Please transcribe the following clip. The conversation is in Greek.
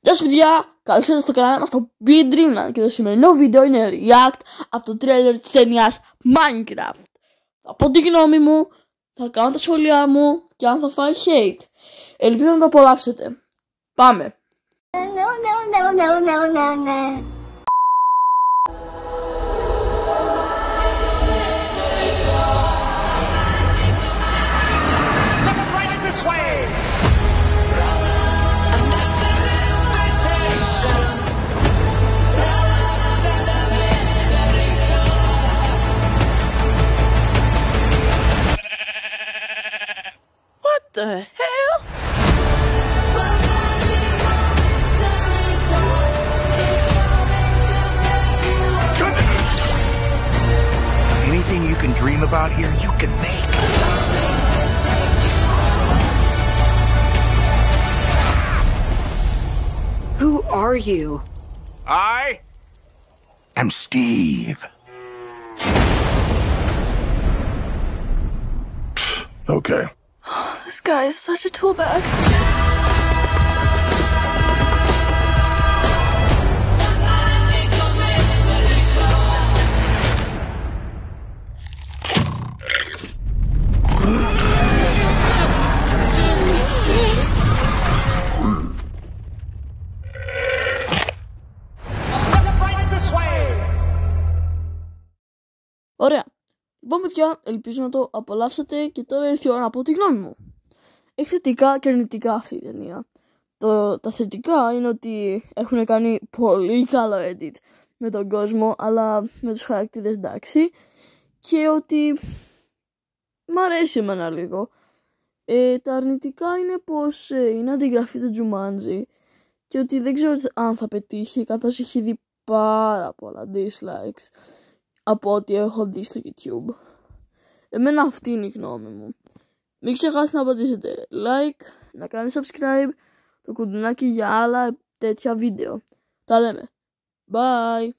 Γεια σας παιδιά, καλώς ήρθατε στο κανάλι μας στο Be Dreamland και το σημερινό βίντεο είναι react από το τρέλερ της ταινίας Minecraft. Θα πω τη γνώμη μου, θα κάνω τα σχόλιά μου και αν θα φάει hate. Ελπίζω να το απολαύσετε. Πάμε! What the hell? Anything you can dream about here, you can make. Who are you? I am Steve. Okay. This guy is such a tool bag. Ωραία. Λοιπόν παιδιά, ελπίζω να το απολαύσατε και τώρα ήρθε η ώρα να πω τη γνώμη μου. Έχει θετικά και αρνητικά αυτή η ταινία. Τα θετικά είναι ότι έχουν κάνει πολύ καλό edit με τον κόσμο, αλλά με τους χαρακτήρες εντάξει. Και ότι μ' αρέσει εμένα λίγο. Τα αρνητικά είναι πως είναι αντιγραφή του Jumanji και ότι δεν ξέρω αν θα πετύχει, καθώς έχει δει πάρα πολλά dislikes από ό,τι έχω δει στο YouTube. Εμένα αυτή είναι η γνώμη μου. Μην ξεχάσετε να πατήσετε like, να κάνετε subscribe, το κουδουνάκι για άλλα τέτοια βίντεο. Τα λέμε. Bye!